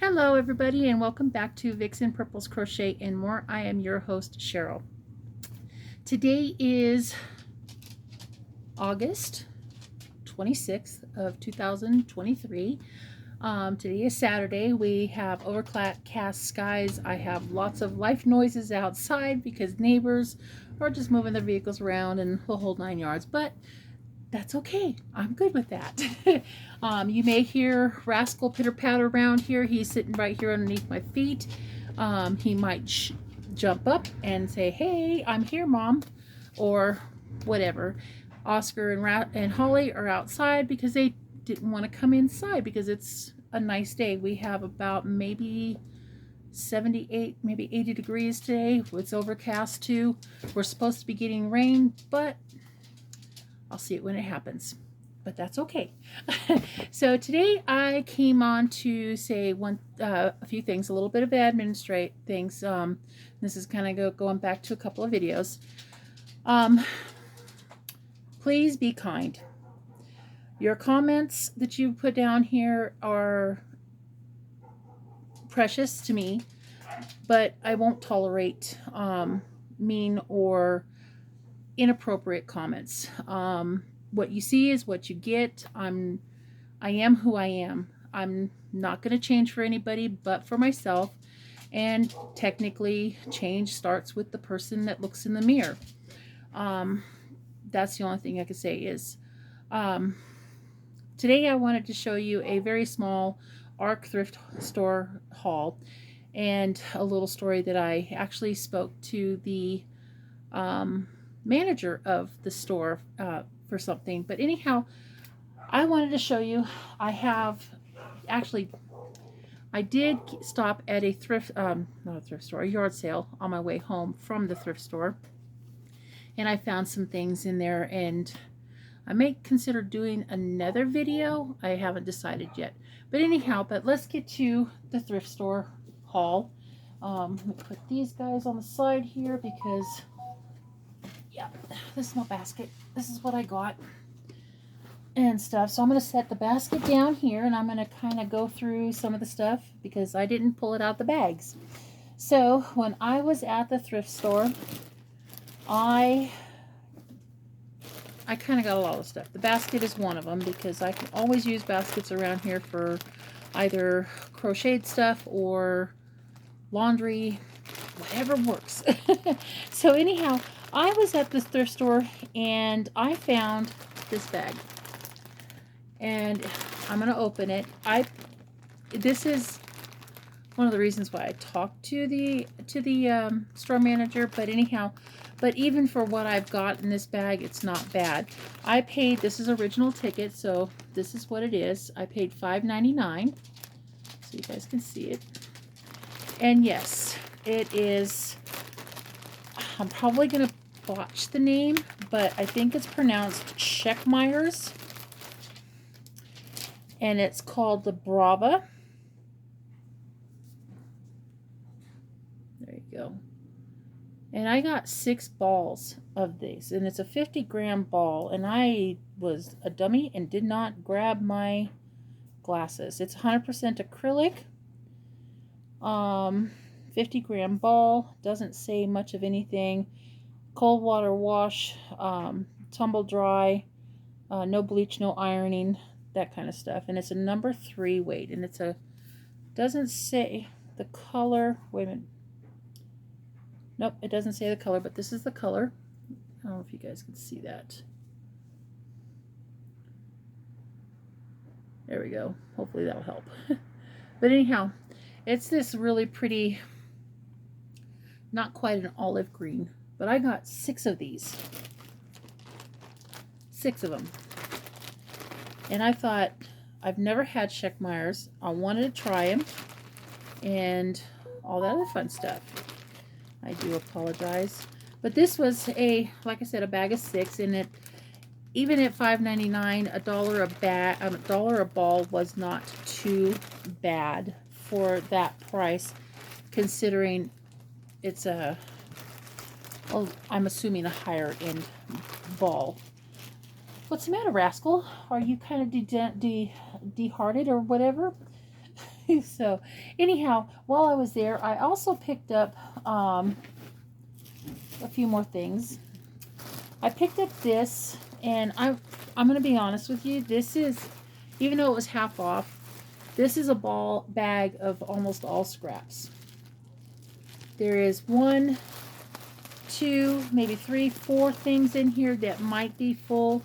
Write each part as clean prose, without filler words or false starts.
Hello everybody and welcome back to Vixen Purples Crochet and More. I am your host Cheryl. Today is August 26th of 2023. Today is Saturday. We have overcast skies. I have lots of life noises outside because neighbors are just moving their vehicles around and the whole 9 yards, but that's okay. I'm good with that. You may hear Rascal pitter patter around here. He's sitting right here underneath my feet. He might jump up and say, "Hey, I'm here, Mom," or whatever. Oscar and Holly are outside because they didn't want to come inside because it's a nice day. We have about maybe 78, maybe 80 degrees today. It's overcast too. We're supposed to be getting rain, but I'll see it when it happens, but that's okay. So today I came on to say a few things, a little bit of administrative things. This is kind of going back to a couple of videos. Please be kind. Your comments that you put down here are precious to me, but I won't tolerate mean or inappropriate comments. What you see is what you get. I am who I am. I'm not going to change for anybody but for myself, and technically change starts with the person that looks in the mirror. That's the only thing I can say is today I wanted to show you a very small Arc Thrift Store haul and a little story that I actually spoke to the manager of the store for something. But anyhow, I wanted to show you, I did stop at a not a thrift store, a yard sale on my way home from the thrift store, and I found some things in there, and I may consider doing another video. I haven't decided yet, but anyhow, let's get to the thrift store haul. Let me put these guys on the side here because yeah, this is my basket. This is what I got and stuff. So I'm going to set the basket down here, and I'm going to kind of go through some of the stuff because I didn't pull it out the bags. So when I was at the thrift store, I kind of got a lot of stuff. The basket is one of them because I can always use baskets around here for either crocheted stuff or laundry, whatever works. So anyhow, I was at this thrift store and I found this bag, and I'm going to open it. This is one of the reasons why I talked to the store manager, but anyhow, but even for what I've got in this bag, it's not bad. I paid, this is original ticket, so this is what it is. I paid $5.99, so you guys can see it. And yes, it is, I'm probably going to botch the name, but I think it's pronounced Scheckmeyer's, and it's called the Brava. There you go. And I got 6 balls of these, and it's a 50-gram ball, and I was a dummy and did not grab my glasses. It's 100% acrylic. 50-gram ball, doesn't say much of anything. Cold water wash, tumble dry, no bleach, no ironing, that kind of stuff. And it's a number 3 weight, and it's doesn't say the color. Wait a minute. Nope, it doesn't say the color, but this is the color. I don't know if you guys can see that. There we go. Hopefully that'll help. But anyhow, it's this really pretty, not quite an olive green, but I got 6 of these. 6 of them. And I thought, I've never had Scheckmeyer's. I wanted to try them and all that other fun stuff. I do apologize. But this was like I said, a bag of 6, and it, even at $5.99, $1 a ball was not too bad for that price, considering it's I'm assuming a higher end ball. What's the matter, Rascal? Are you kind of dehearted or whatever? So anyhow, while I was there, I also picked up a few more things. I picked up this, and I'm going to be honest with you. This is, even though it was half off, this is a ball bag of almost all scraps. There is 1, 2, maybe 3, 4 things in here that might be full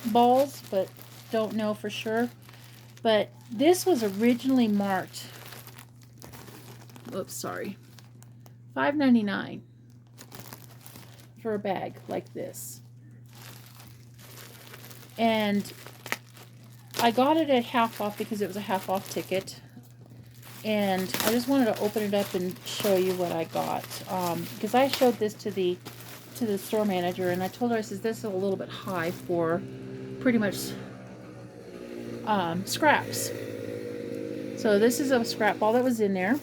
balls, but don't know for sure. But this was originally marked, oops, sorry, $5.99 for a bag like this. And I got it at half off because it was a half off ticket. And I just wanted to open it up and show you what I got. Because I showed this to the store manager, and I told her, I said, this is a little bit high for pretty much scraps. So this is a scrap ball that was in there.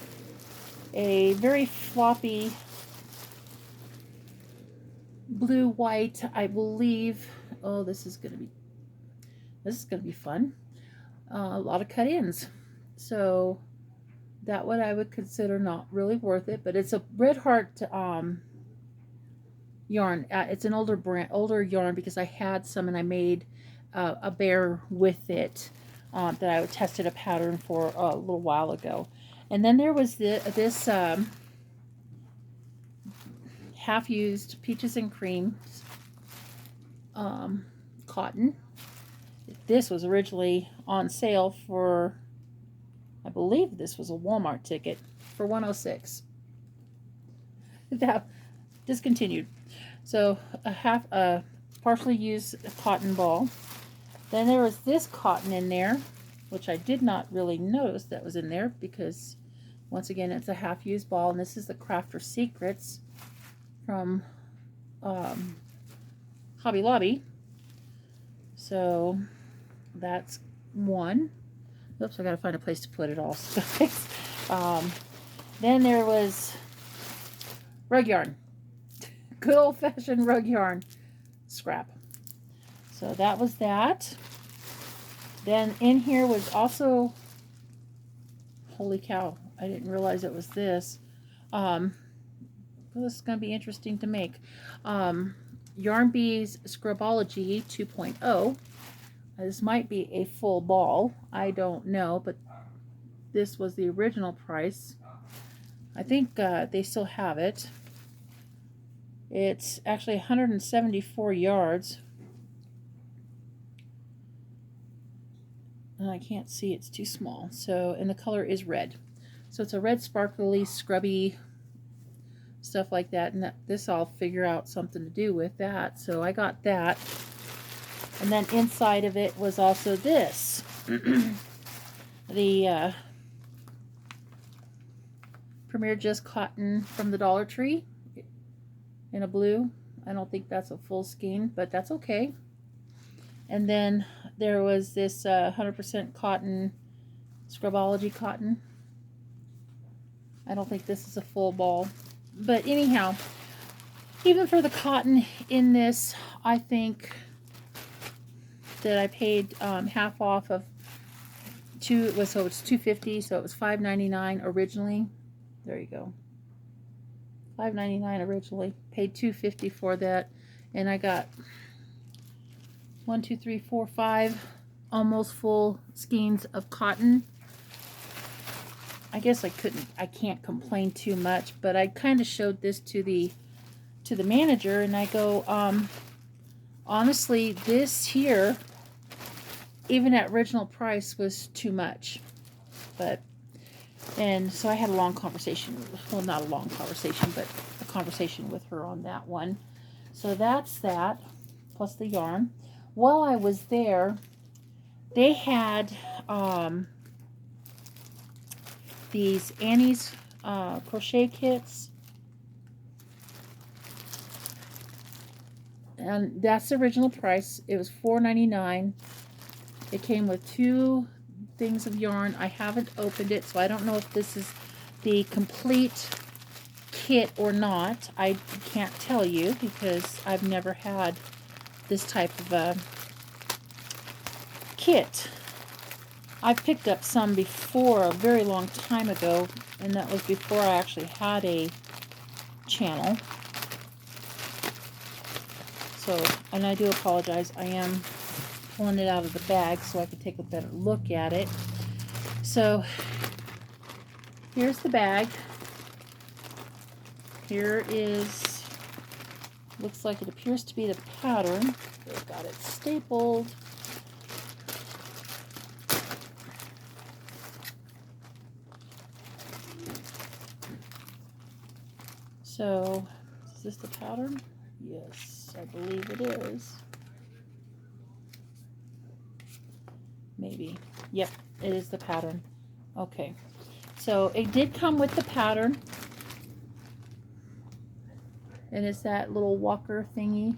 A very floppy blue-white, I believe. Oh, this is gonna be fun. A lot of cut-ins. So that one I would consider not really worth it, but it's a Red Heart yarn. It's an older yarn, because I had some and I made a bear with it that I tested a pattern for a little while ago. And then there was this half-used Peaches and Cream cotton. This was originally on sale for, I believe this was a Walmart ticket, for $106. That discontinued. So a partially used cotton ball. Then there was this cotton in there, which I did not really notice that was in there, because once again, it's a half-used ball, and this is the Crafter Secrets from Hobby Lobby. So that's one. Oops, I gotta find a place to put it all. Then there was rug yarn. Good old-fashioned rug yarn scrap. So that was that. Then in here was also, holy cow, I didn't realize it was this. Well, this is going to be interesting to make. Yarn Bees Scrubology 2.0. This might be a full ball. I don't know, but this was the original price. I think they still have it. It's actually 174 yards. And I can't see, it's too small. So, and the color is red. So it's a red sparkly, scrubby stuff like that. And this I'll figure out something to do with that. So I got that. And then inside of it was also this. The Premier Just Cotton from the Dollar Tree in a blue. I don't think that's a full skein, but that's okay. And then there was this 100% cotton, Scrubology cotton. I don't think this is a full ball. But anyhow, even for the cotton in this, I think that I paid half off of so it's $2.50, so it was $5.99 originally. There you go. $5.99 originally. Paid $2.50 for that, and I got 1, 2, 3, 4, 5 almost full skeins of cotton. I guess I can't complain too much, but I kind of showed this to the manager, and I go, honestly, this here, even at original price, was too much. And so I had a long conversation, well, not a long conversation, but a conversation with her on that one. So that's that, plus the yarn. While I was there, they had these Annie's crochet kits, and that's the original price. It was $4.99. It came with 2 things of yarn. I haven't opened it, so I don't know if this is the complete kit or not. I can't tell you because I've never had this type of a kit. I've picked up some before, a very long time ago, and that was before I actually had a channel. So, and I do apologize, I am pulling it out of the bag so I can take a better look at it. So, here's the bag. Here is, looks like it appears to be the pattern. They've got it stapled. So, is this the pattern? Yes, I believe it is. Maybe. Yep, it is the pattern. Okay. So, it did come with the pattern. And it's that little walker thingy.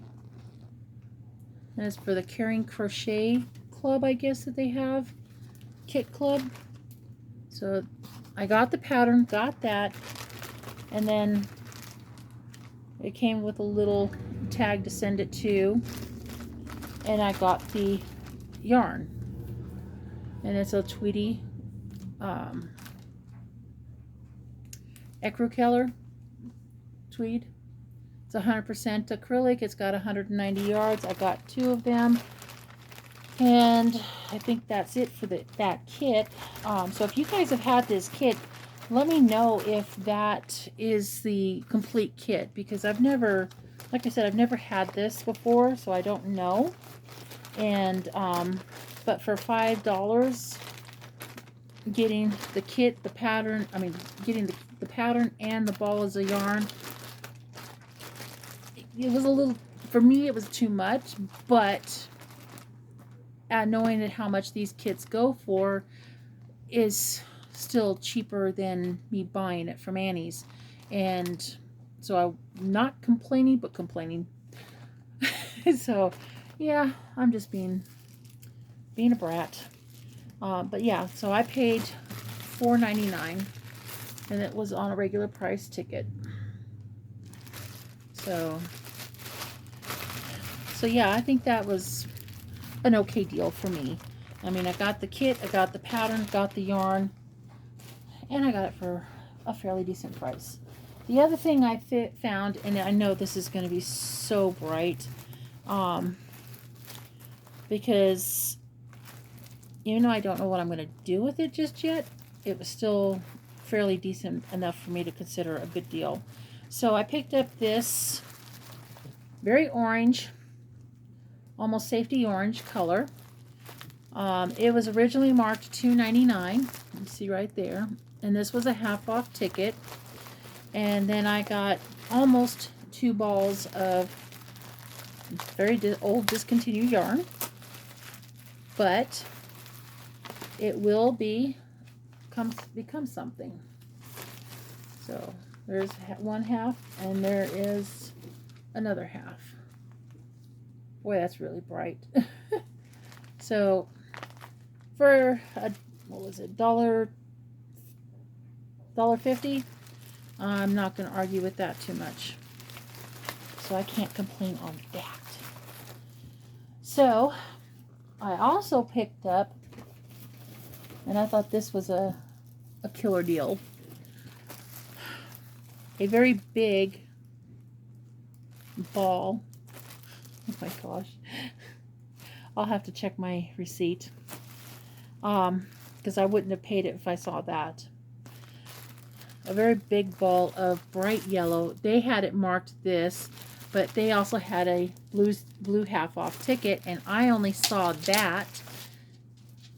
And it's for the Caring Crochet Club, I guess, that they have. Kit Club. So, I got the pattern, got that. And then it came with a little tag to send it to. And I got the yarn. And it's a Tweety Ecru tweed. It's 100% acrylic. It's got 190 yards. I got 2 of them. And I think that's it for that kit. So if you guys have had this kit, let me know if that is the complete kit, because I've never, like I said, I've never had this before, so I don't know. And but for $5, getting the kit, the pattern, getting the pattern and the balls of yarn, it was a little, for me it was too much, but knowing that how much these kits go for is still cheaper than me buying it from Annie's. And so I'm not complaining, but complaining. So yeah, I'm just being a brat. But yeah, so I paid $4.99, and it was on a regular price ticket. So yeah, I think that was an okay deal for me. I mean, I got the kit, I got the pattern, got the yarn, and I got it for a fairly decent price. The other thing I found, and I know this is going to be so bright, because even though I don't know what I'm going to do with it just yet, it was still fairly decent enough for me to consider a good deal. So I picked up this very orange, almost safety orange color. It was originally marked $2.99. You see right there. And this was a half off ticket. And then I got almost 2 balls of very old discontinued yarn. But it will become something. So there's one half, and there is another half. Boy, that's really bright. So for what was it, $1.50, I'm not going to argue with that too much. So I can't complain on that. So I also picked up, and I thought this was a killer deal, a very big ball. Oh my gosh. I'll have to check my receipt, because I wouldn't have paid it if I saw that. A very big ball of bright yellow. They had it marked this, but they also had a blue half off ticket, and I only saw that.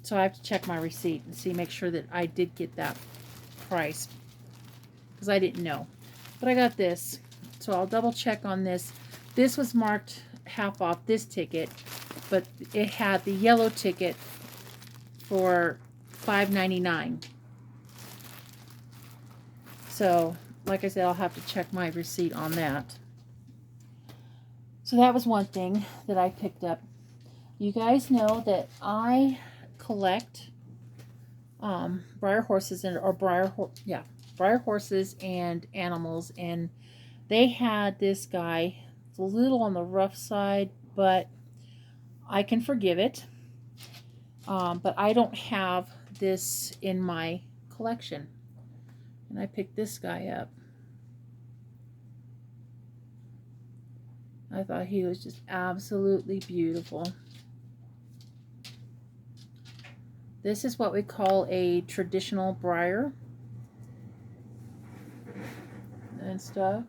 So I have to check my receipt and make sure that I did get that price, because I didn't know. But I got this, so I'll double check on this. This was marked half off this ticket, but it had the yellow ticket for $5.99. So, like I said, I'll have to check my receipt on that. So that was one thing that I picked up. You guys know that I collect Breyer horses and animals, and they had this guy. It's a little on the rough side, but I can forgive it. But I don't have this in my collection. And I picked this guy up. I thought he was just absolutely beautiful. This is what we call a traditional briar and stuff.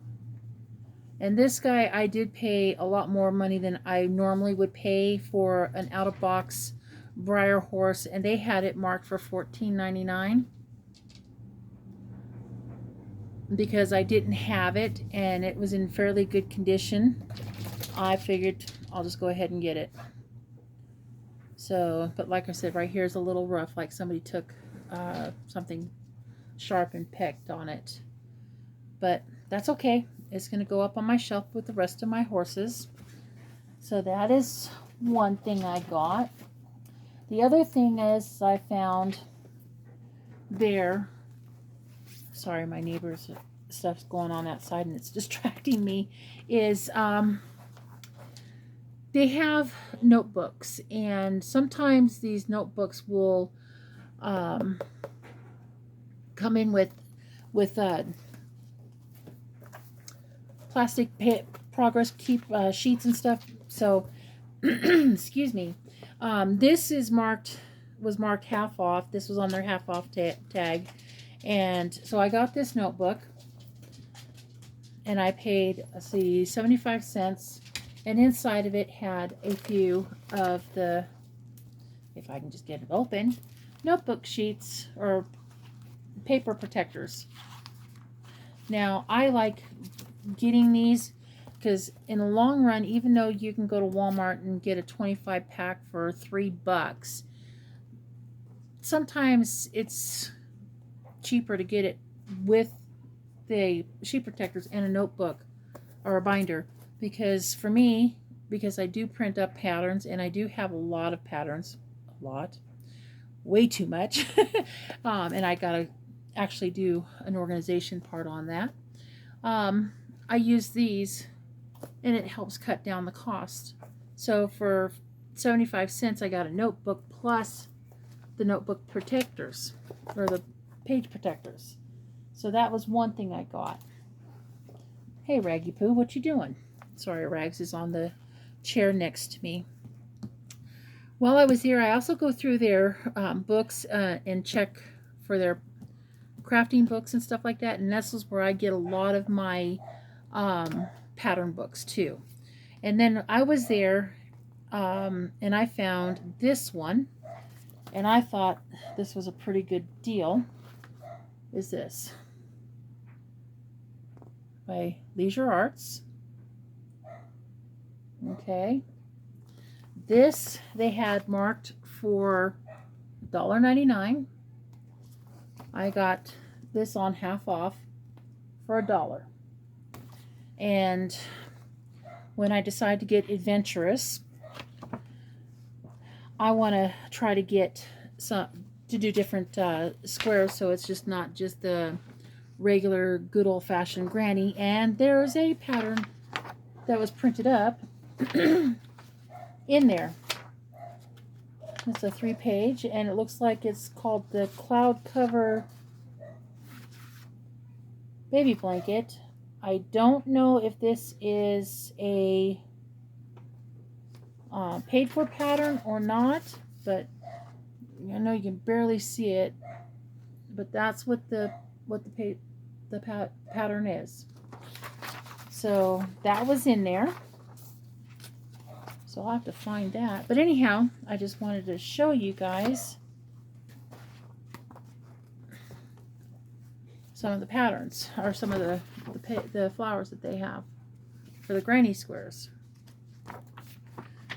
And this guy, I did pay a lot more money than I normally would pay for an out-of-box briar horse, and they had it marked for $14.99 because I didn't have it and it was in fairly good condition. I figured I'll just go ahead and get it. So, but like I said, right here is a little rough, like somebody took something sharp and pecked on it. But that's okay. It's going to go up on my shelf with the rest of my horses. So that is one thing I got. The other thing is I found there, sorry, my neighbor's stuff's going on outside and it's distracting me, is they have notebooks, and sometimes these notebooks will come in with plastic progress keep sheets and stuff. So excuse me. This is was marked half off. This was on their half off tag, and so I got this notebook, and I paid, let's see, 75 cents. And inside of it had a few of the, if I can just get it open, notebook sheets or paper protectors. Now, I like getting these because in the long run, even though you can go to Walmart and get a 25 pack for $3, sometimes it's cheaper to get it with the sheet protectors and a notebook or a binder. Because for me, because I do print up patterns, and I do have a lot of patterns, way too much, and I gotta actually do an organization part on that. I use these, and it helps cut down the cost. So for 75 cents, I got a notebook plus the notebook protectors, or the page protectors. So that was one thing I got. Hey, Raggy Poo, what you doing? Sorry, Rags is on the chair next to me. While I was here, I also go through their books and check for their crafting books and stuff like that. And this is where I get a lot of my pattern books too. And then I was there and I found this one. And I thought this was a pretty good deal. Is this? By Leisure Arts. Okay, this they had marked for $1.99. I got this on half off for $1. And when I decide to get adventurous, I want to try to get some to do different squares, so it's just not just the regular good old-fashioned granny. And there's a pattern that was printed up in there. It's a 3-page, and it looks like it's called the Cloud Cover Baby Blanket. I don't know if this is a paid for pattern or not, but I know you can barely see it. But that's what the pattern is. So that was in there. So I'll have to find that. But anyhow, I just wanted to show you guys some of the patterns, or some of the flowers that they have for the granny squares.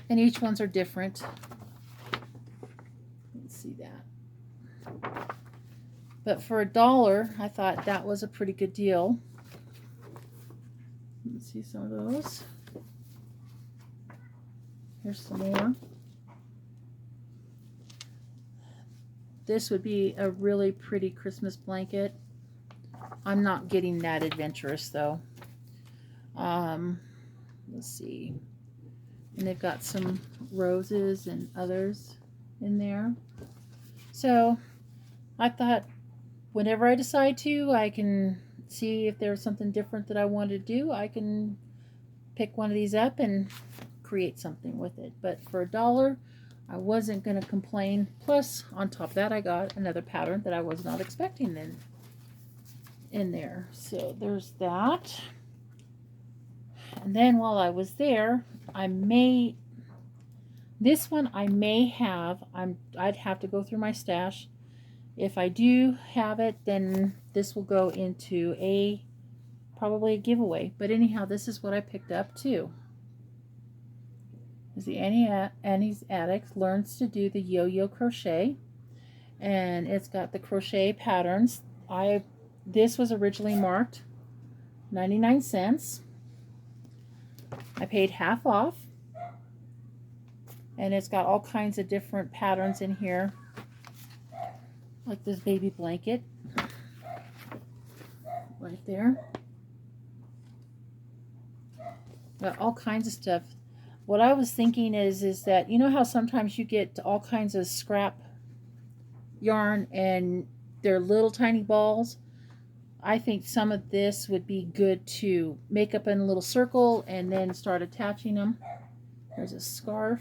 And each ones are different. Let's see that. But for $1, I thought that was a pretty good deal. Let's see some of those. Here's some more. This would be a really pretty Christmas blanket. I'm not getting that adventurous though. Let's see. And they've got some roses and others. in there. So I thought whenever I decide to, I can see if there's something different that I want to do. I can pick one of these up and create something with it. But for $1, I wasn't going to complain. Plus, on top of that, I got another pattern that I was not expecting in there. So there's that. And then while I was there, this one I may have, I'd have to go through my stash. If I do have it, then this will go into probably a giveaway. But anyhow, this is what I picked up too. Is the Annie's Attic Learns to Do the Yo-Yo Crochet. And it's got the crochet patterns. This was originally marked 99 cents. I paid half off. And it's got all kinds of different patterns in here. Like this baby blanket. Right there. Got all kinds of stuff. What I was thinking is that, you know how sometimes you get all kinds of scrap yarn and they're little tiny balls? I think some of this would be good to make up in a little circle and then start attaching them. There's a scarf.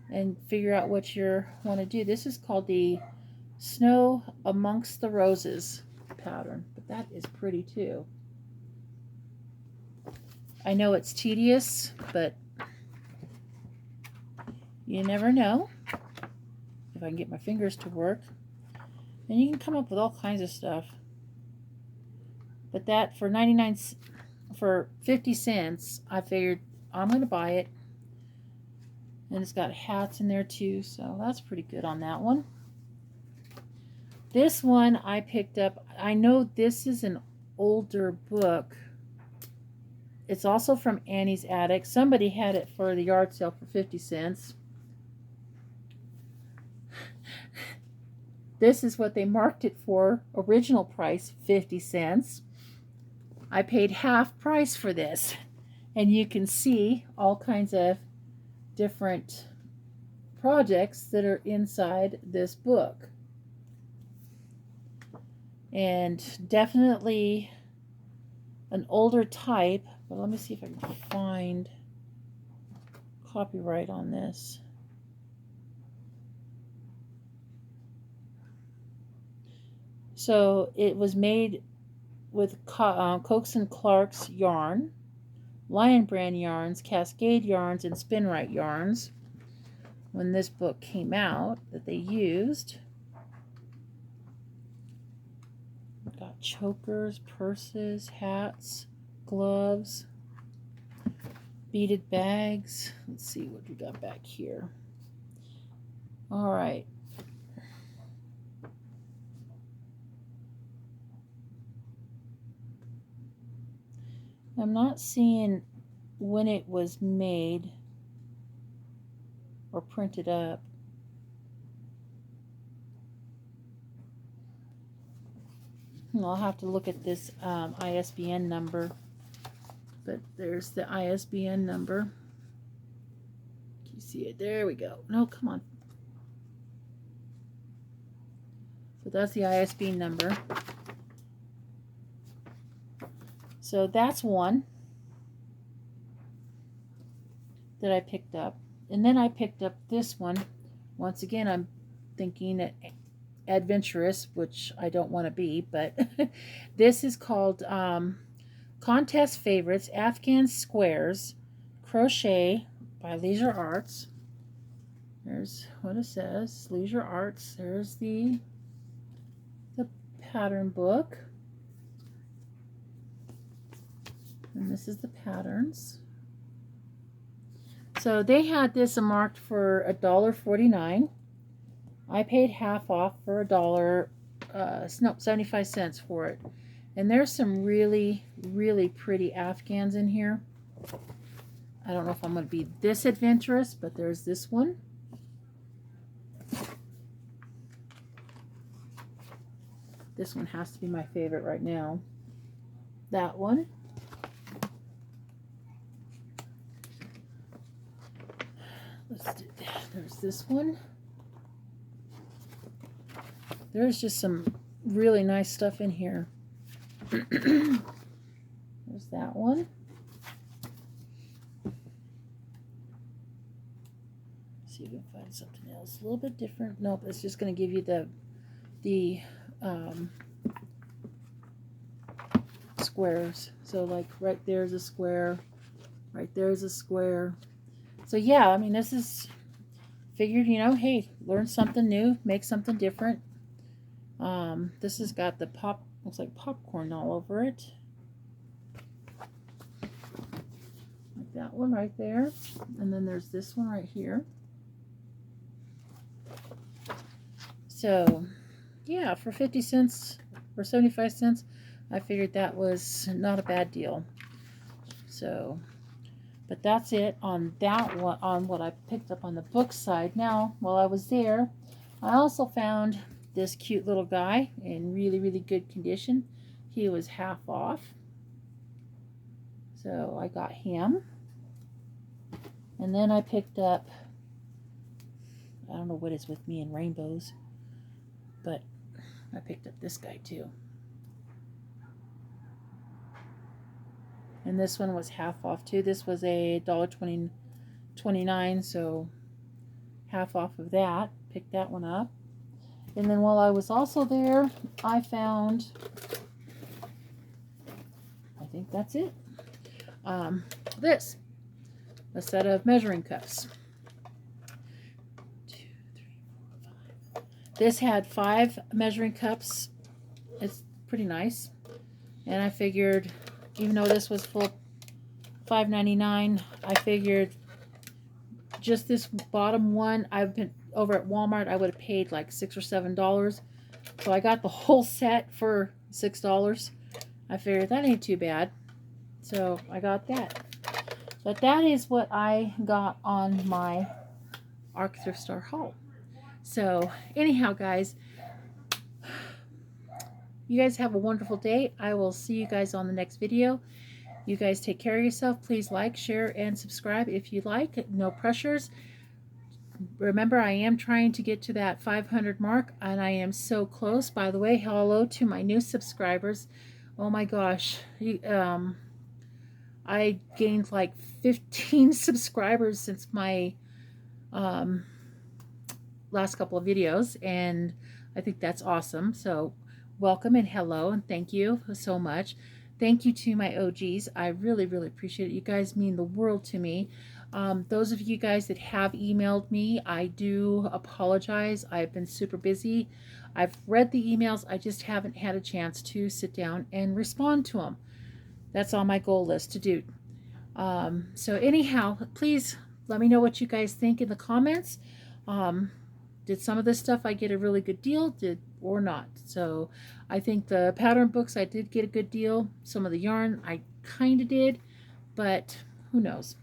And figure out what you want to do. This is called the Snow Amongst the Roses pattern, but that is pretty too. I know it's tedious, but you never know if I can get my fingers to work. And you can come up with all kinds of stuff. But that for 50 cents, I figured I'm going to buy it. And it's got hats in there too, so that's pretty good on that one. This one I picked up. I know this is an older book. It's also from Annie's Attic. Somebody had it for the yard sale for 50 cents. This is what they marked it for. Original price, 50 cents. I paid half price for this. And you can see all kinds of different projects that are inside this book. And definitely an older type, but let me see if I can find copyright on this. So it was made with Coax and Clark's yarn, Lion Brand yarns, Cascade yarns, and Spinrite yarns when this book came out that they used. We've got chokers, purses, hats, gloves, beaded bags. Let's see what we got back here. All right. I'm not seeing when it was made or printed up. And I'll have to look at this ISBN number. But there's the ISBN number. Can you see it? There we go. No, come on. So that's the ISBN number. So that's one that I picked up. And then I picked up this one. Once again, I'm thinking adventurous, which I don't want to be, but this is called Contest Favorites Afghan Squares Crochet by Leisure Arts. There's what it says, Leisure Arts. There's the pattern book. And this is the patterns. So they had this marked for $1.49. I paid half off for $1, 75 cents for it. And there's some really, really pretty Afghans in here. I don't know if I'm going to be this adventurous, but there's this one. This one has to be my favorite right now. That one. Let's do that. There's there's this one. There's just some really nice stuff in here. There's that one. See if we can find something else a little bit different. Nope, it's just going to give you the squares. So like right there's a square, right there's a square. So yeah, I mean, this is figured, you know, hey, learn something new, make something different. This has got the looks like popcorn all over it. Like that one right there. And then there's this one right here. So yeah, for 50 cents or 75 cents, I figured that was not a bad deal. So, but that's it on that one, on what I picked up on the book side. Now, while I was there, I also found this cute little guy in really, really good condition. He was half off. So I got him. And then I picked up, I don't know what is with me and rainbows, but I picked up this guy too. And this one was half off too. This was a $1.29, so half off of that. Picked that one up. And then while I was also there, I found, I think that's it, this, a set of measuring cups. 2, 3, 4, 5. This had 5 measuring cups. It's pretty nice. And I figured, even though this was full $5.99, I figured just this bottom one, I've been over at Walmart, I would have paid like $6 or $7. So I got the whole set for $6. I figured that ain't too bad. So I got that. But that is what I got on my Arc Thrift Store haul. So anyhow, guys, you guys have a wonderful day. I will see you guys on the next video. You guys take care of yourself. Please like, share, and subscribe if you like. No pressures. Remember, I am trying to get to that 500 mark, and I am so close. By the way, hello to my new subscribers. Oh my gosh. I gained like 15 subscribers since my last couple of videos, and I think that's awesome. So welcome and hello, and thank you so much. Thank you to my OGs. I really, really appreciate it. You guys mean the world to me. Those of you guys that have emailed me, I do apologize. I've been super busy. I've read the emails. I just haven't had a chance to sit down and respond to them. That's on my goal list to do. So anyhow, please let me know what you guys think in the comments. Did some of this stuff I get a really good deal, or not? So I think the pattern books I did get a good deal. Some of the yarn I kind of did, but who knows?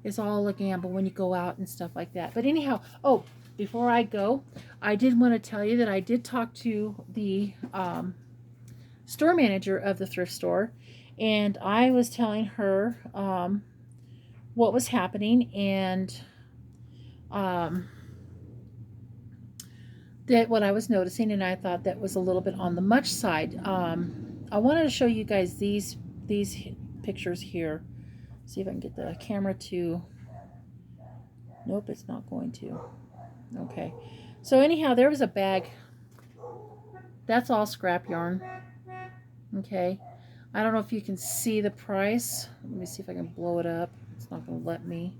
It's all a gamble when you go out and stuff like that. But anyhow, oh, before I go, I did want to tell you that I did talk to the store manager of the thrift store, and I was telling her what was happening, and that what I was noticing, and I thought that was a little bit on the much side. I wanted to show you guys these pictures here. See if I can get the camera to, nope, it's not going to. Okay, so anyhow, there was a bag. That's all scrap yarn. Okay, I don't know if you can see the price. Let me see if I can blow it up. It's not going to let me,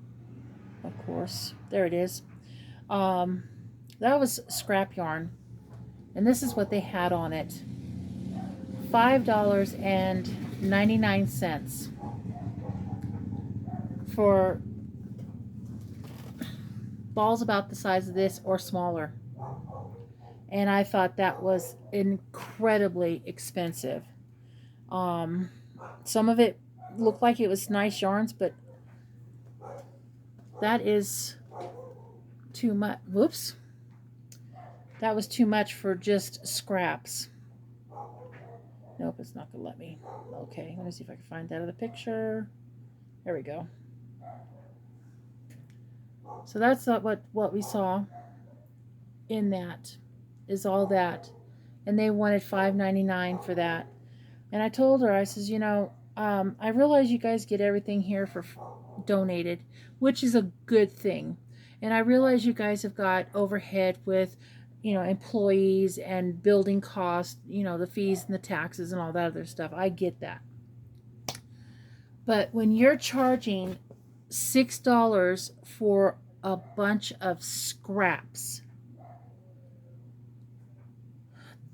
of course. There it is. That was scrap yarn, and this is what they had on it. $5.99 for balls about the size of this or smaller. And I thought that was incredibly expensive. Some of it looked like it was nice yarns, but that is too much. Whoops. That was too much for just scraps. Nope, it's not going to let me. Okay, let me see if I can find that other picture. There we go. So that's not what we saw in that is all that. And they wanted $5.99 for that. And I told her, I says, I realize you guys get everything here for donated, which is a good thing. And I realize you guys have got overhead with, employees and building costs, the fees and the taxes and all that other stuff. I get that. But when you're charging $6 for a bunch of scraps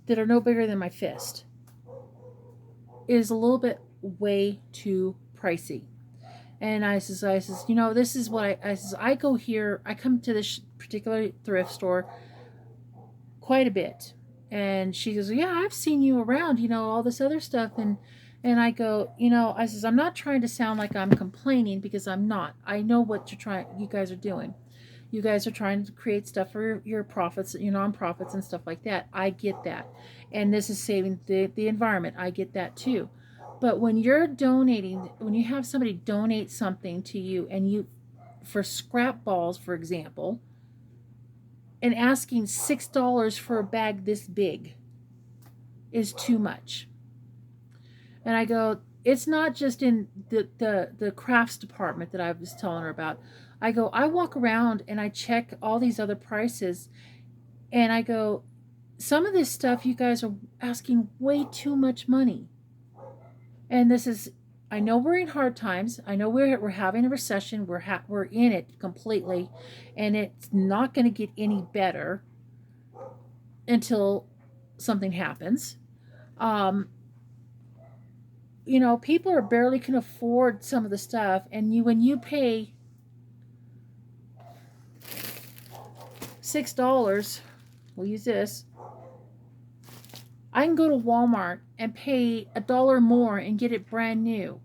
that are no bigger than my fist, is a little bit way too pricey. And I says, this is what I says, I go here, I come to this particular thrift store quite a bit. And she goes, yeah, I've seen you around, all this other stuff. And I go, I says, I'm not trying to sound like I'm complaining, because I'm not. I know what you guys are doing. You guys are trying to create stuff for your profits, your nonprofits and stuff like that. I get that. And this is saving the environment. I get that too. But when you're donating, when you have somebody donate something to you, and you, for scrap balls, for example, and asking $6 for a bag this big is too much. And I go, it's not just in the crafts department that I was telling her about. I go, I walk around and I check all these other prices, and I go, some of this stuff you guys are asking way too much money. And this is, I know we're in hard times. I know we're having a recession. We're in it completely, and it's not going to get any better until something happens. People are barely can afford some of the stuff, and when you pay $6, we'll use this. I can go to Walmart and pay $1 more and get it brand new.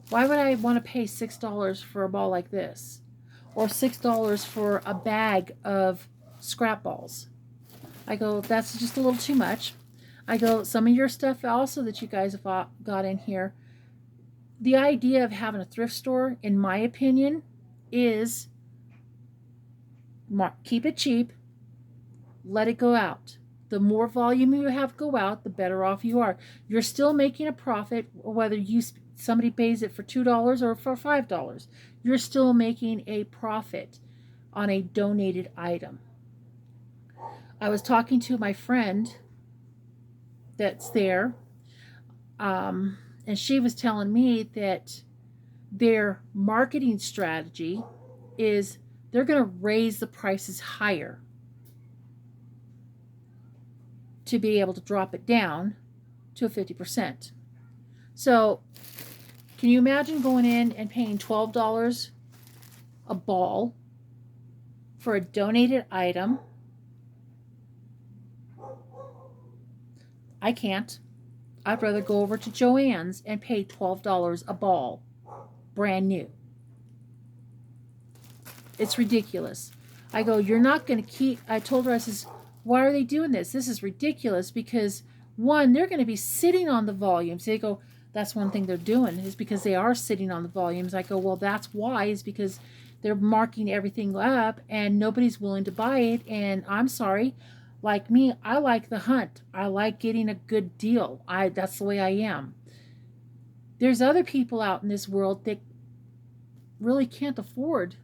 Why would I want to pay $6 for a ball like this? Or $6 for a bag of scrap balls? I go, that's just a little too much. I go, some of your stuff also that you guys have got in here, the idea of having a thrift store, in my opinion, is keep it cheap, let it go out. The more volume you have go out, the better off you are. You're still making a profit, whether somebody pays it for $2 or for $5. You're still making a profit on a donated item. I was talking to my friend that's there, and she was telling me that their marketing strategy is they're going to raise the prices higher to be able to drop it down to 50%. So can you imagine going in and paying $12 a ball for a donated item? I can't. I'd rather go over to Joann's and pay $12 a ball, brand new. It's ridiculous. I go, you're not going to keep, I told her, I says, why are they doing this? This is ridiculous, because one, they're going to be sitting on the volumes. They go, that's one thing they're doing, is because they are sitting on the volumes. I go, well, that's why, is because they're marking everything up and nobody's willing to buy it. And I'm sorry, like me, I like the hunt. I like getting a good deal. That's the way I am. There's other people out in this world that really can't afford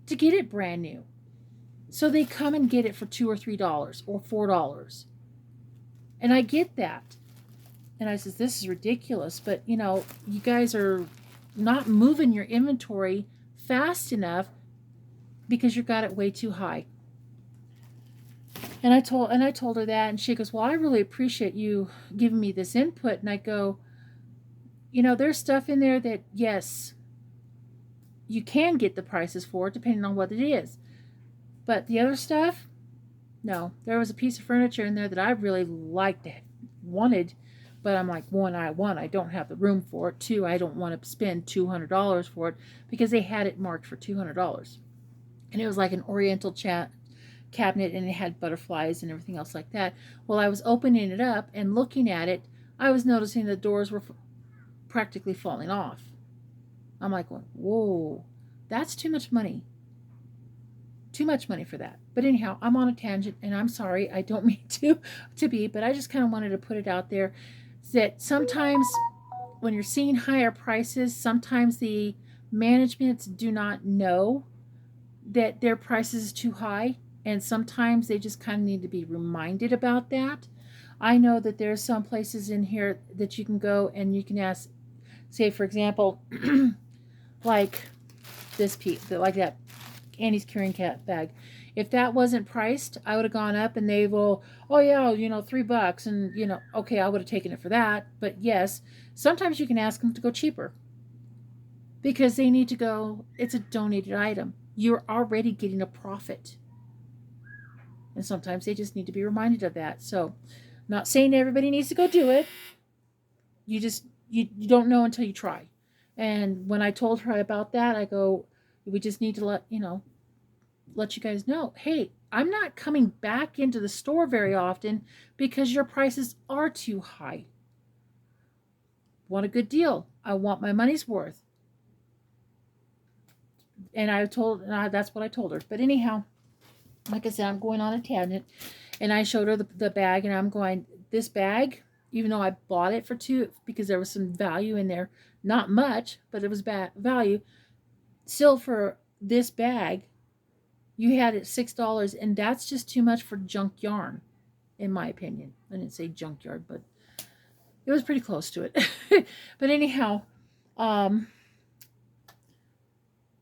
to get it brand new. So they come and get it for $2 or $3 or $4. And I get that. And I says, this is ridiculous. But, you guys are not moving your inventory fast enough because you got it way too high. And I told her that, and she goes, well, I really appreciate you giving me this input. And I go, there's stuff in there that, yes, you can get the prices for it depending on what it is. But the other stuff, no. There was a piece of furniture in there that I really liked, wanted, but I'm like, one, I don't have the room for it. Two, I don't want to spend $200 for it, because they had it marked for $200. And it was like an oriental cabinet, and it had butterflies and everything else like that. Well, I was opening it up and looking at it, I was noticing the doors were practically falling off. I'm like, whoa. That's too much money. Too much money for that. But anyhow, I'm on a tangent, and I'm sorry. I don't mean to be, but I just kind of wanted to put it out there that sometimes when you're seeing higher prices, sometimes the managements do not know that their prices is too high, and sometimes they just kind of need to be reminded about that. I know that there's some places in here that you can go and you can ask, say for example, like this piece, like that Annie's carrying cat bag. If that wasn't priced, I would have gone up and they will, oh yeah, $3, and okay, I would have taken it for that. But yes, sometimes you can ask them to go cheaper because they need to go. It's a donated item. You're already getting a profit, and sometimes they just need to be reminded of that. So, not saying everybody needs to go do it. You just you don't know until you try. And when I told her about that, I go, we just need to let you guys know, hey, I'm not coming back into the store very often because your prices are too high. Want a good deal? I want my money's worth. And that's what I told her. But anyhow, like I said, I'm going on a tangent, and I showed her the bag, and I'm going, this bag, even though I bought it for two because there was some value in there, not much, but it was value. Still, for this bag, you had it $6, and that's just too much for junk yarn, in my opinion. I didn't say junkyard, but it was pretty close to it. But anyhow,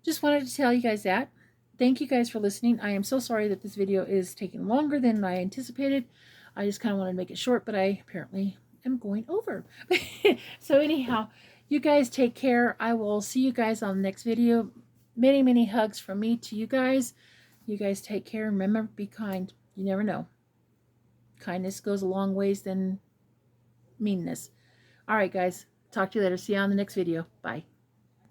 just wanted to tell you guys that. Thank you guys for listening. I am so sorry that this video is taking longer than I anticipated. I just kind of wanted to make it short, but I apparently am going over. So anyhow, you guys take care. I will see you guys on the next video. Many, many hugs from me to you guys. You guys take care. Remember, be kind. You never know. Kindness goes a long ways than meanness. All right, guys. Talk to you later. See you on the next video. Bye.